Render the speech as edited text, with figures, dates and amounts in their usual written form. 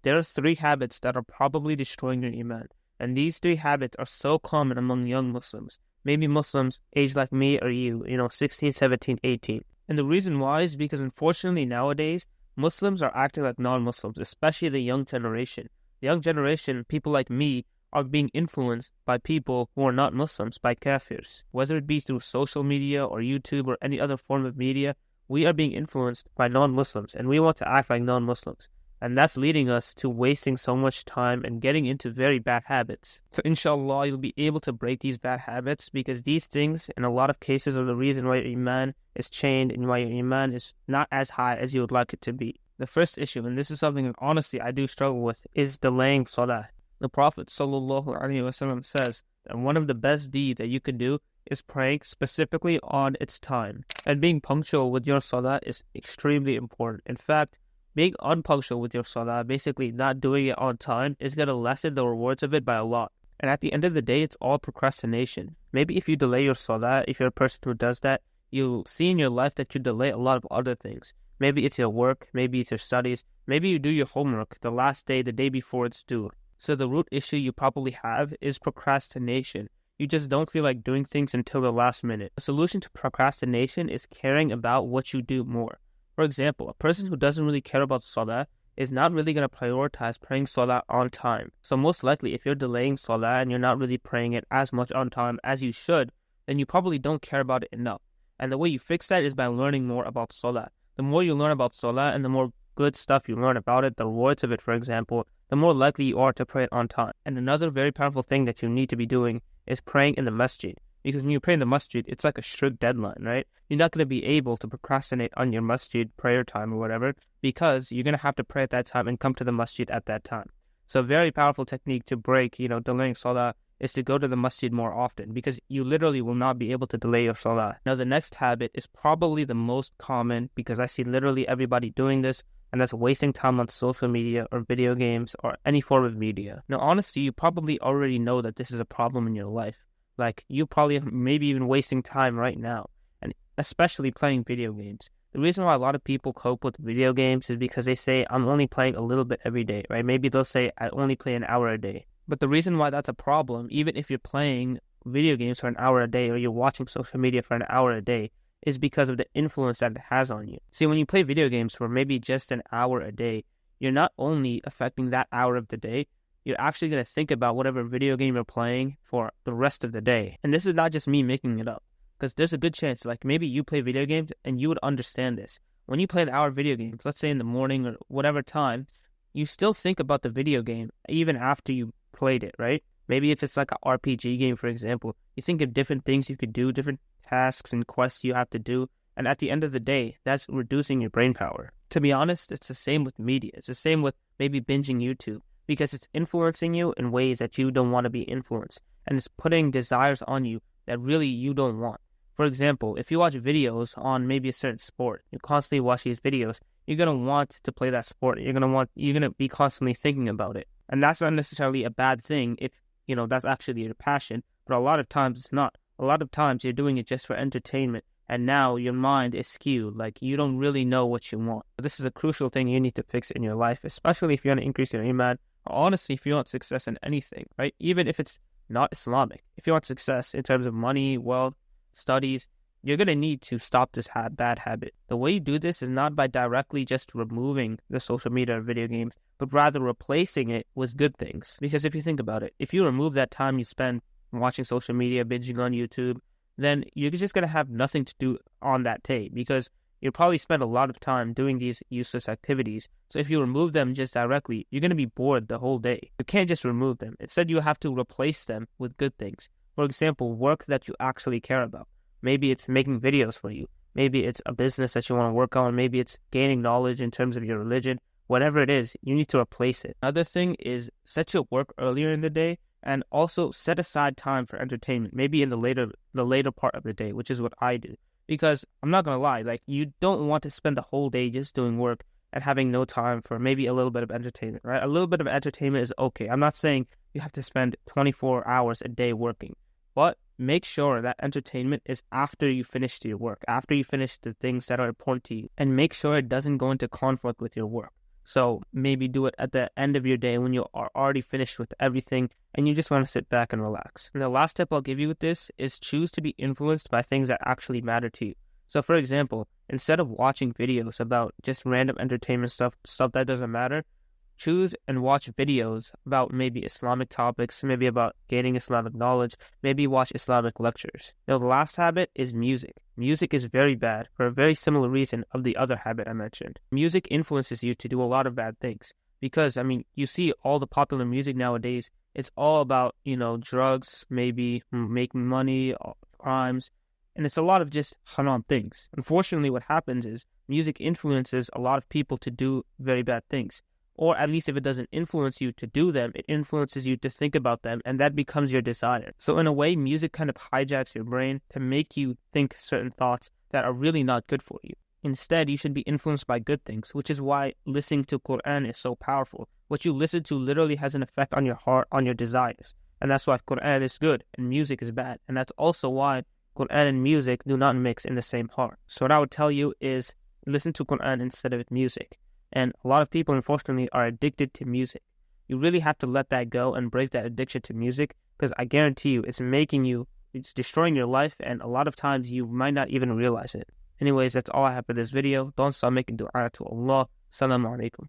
there are three habits that are probably destroying your iman. And these three habits are so common among young Muslims, maybe Muslims aged like me or you, 16, 17, 18. And the reason why is because unfortunately nowadays, Muslims are acting like non-Muslims, especially the young generation. The young generation, people like me, are being influenced by people who are not Muslims, by kafirs. Whether it be through social media or YouTube or any other form of media, we are being influenced by non-Muslims, and we want to act like non-Muslims. And that's leading us to wasting so much time and getting into very bad habits. So inshallah, you'll be able to break these bad habits, because these things, in a lot of cases, are the reason why your iman is chained and why your iman is not as high as you would like it to be. The first issue, and this is something that honestly I do struggle with, is delaying salah. The Prophet ﷺ says that one of the best deeds that you could do is praying specifically on its time. And being punctual with your salah is extremely important. In fact, being unpunctual with your salah, basically not doing it on time, is going to lessen the rewards of it by a lot. And at the end of the day, it's all procrastination. Maybe if you delay your salah, if you're a person who does that, you'll see in your life that you delay a lot of other things. Maybe it's your work, maybe it's your studies, maybe you do your homework the last day, the day before it's due. So the root issue you probably have is procrastination. You just don't feel like doing things until the last minute. The solution to procrastination is caring about what you do more. For example, a person who doesn't really care about salah is not really going to prioritize praying salah on time. So most likely, if you're delaying salah and you're not really praying it as much on time as you should, then you probably don't care about it enough. And the way you fix that is by learning more about salah. The more you learn about salah and the more good stuff you learn about it, the rewards of it, for example, the more likely you are to pray it on time. And another very powerful thing that you need to be doing is praying in the masjid. Because when you pray in the masjid, it's like a strict deadline, right? You're not going to be able to procrastinate on your masjid prayer time or whatever, because you're going to have to pray at that time and come to the masjid at that time. So a very powerful technique to break, delaying salah is to go to the masjid more often, because you literally will not be able to delay your salah. Now, the next habit is probably the most common, because I see literally everybody doing this, and that's wasting time on social media or video games or any form of media. Now, honestly, you probably already know that this is a problem in your life. Like, you probably maybe even wasting time right now, and especially playing video games. The reason why a lot of people cope with video games is because they say, I'm only playing a little bit every day, right? Maybe they'll say, I only play an hour a day. But the reason why that's a problem, even if you're playing video games for an hour a day or you're watching social media for an hour a day, is because of the influence that it has on you. See, when you play video games for maybe just an hour a day, you're not only affecting that hour of the day, you're actually going to think about whatever video game you're playing for the rest of the day. And this is not just me making it up, because there's a good chance, like maybe you play video games and you would understand this. When you play an hour of video games, let's say in the morning or whatever time, you still think about the video game even after you played it, right? Maybe if it's like an RPG game, for example, you think of different things you could do, different tasks and quests you have to do. And at the end of the day, that's reducing your brain power. To be honest, it's the same with media. It's the same with maybe binging YouTube, because it's influencing you in ways that you don't want to be influenced. And it's putting desires on you that really you don't want. For example, if you watch videos on maybe a certain sport, you constantly watch these videos, you're going to want to play that sport. You're going to be constantly thinking about it. And that's not necessarily a bad thing if, that's actually your passion. But a lot of times it's not. A lot of times you're doing it just for entertainment. And now your mind is skewed. Like, you don't really know what you want. This is a crucial thing you need to fix in your life, especially if you want to increase your iman. Or honestly, if you want success in anything, right? Even if it's not Islamic. If you want success in terms of money, wealth, studies, you're going to need to stop this bad habit. The way you do this is not by directly just removing the social media or video games, but rather replacing it with good things. Because if you think about it, if you remove that time you spend watching social media, binging on YouTube, then you're just going to have nothing to do on that day, because you'll probably spend a lot of time doing these useless activities. So if you remove them just directly, you're going to be bored the whole day. You can't just remove them. Instead, you have to replace them with good things. For example, work that you actually care about. Maybe it's making videos for you. Maybe it's a business that you want to work on. Maybe it's gaining knowledge in terms of your religion. Whatever it is, you need to replace it. Another thing is set your work earlier in the day, and also set aside time for entertainment, maybe in the later part of the day, which is what I do. Because I'm not going to lie, like, you don't want to spend the whole day just doing work and having no time for maybe a little bit of entertainment, right? A little bit of entertainment is okay. I'm not saying you have to spend 24 hours a day working, but make sure that entertainment is after you finish your work, after you finish the things that are important to you, and make sure it doesn't go into conflict with your work. So maybe do it at the end of your day when you are already finished with everything and you just want to sit back and relax. And the last tip I'll give you with this is choose to be influenced by things that actually matter to you. So for example, instead of watching videos about just random entertainment stuff that doesn't matter, choose and watch videos about maybe Islamic topics, maybe about gaining Islamic knowledge, maybe watch Islamic lectures. Now, the last habit is music. Music is very bad for a very similar reason of the other habit I mentioned. Music influences you to do a lot of bad things because, you see all the popular music nowadays, it's all about, drugs, maybe making money, crimes, and it's a lot of just haram things. Unfortunately, what happens is music influences a lot of people to do very bad things. Or at least if it doesn't influence you to do them, it influences you to think about them, and that becomes your desire. So in a way, music kind of hijacks your brain to make you think certain thoughts that are really not good for you. Instead, you should be influenced by good things, which is why listening to Quran is so powerful. What you listen to literally has an effect on your heart, on your desires. And that's why Quran is good and music is bad. And that's also why Quran and music do not mix in the same heart. So what I would tell you is listen to Quran instead of music. And a lot of people, unfortunately, are addicted to music. You really have to let that go and break that addiction to music because I guarantee you it's destroying your life, and a lot of times you might not even realize it. Anyways, that's all I have for this video. Don't stop making dua to Allah. Assalamu alaikum.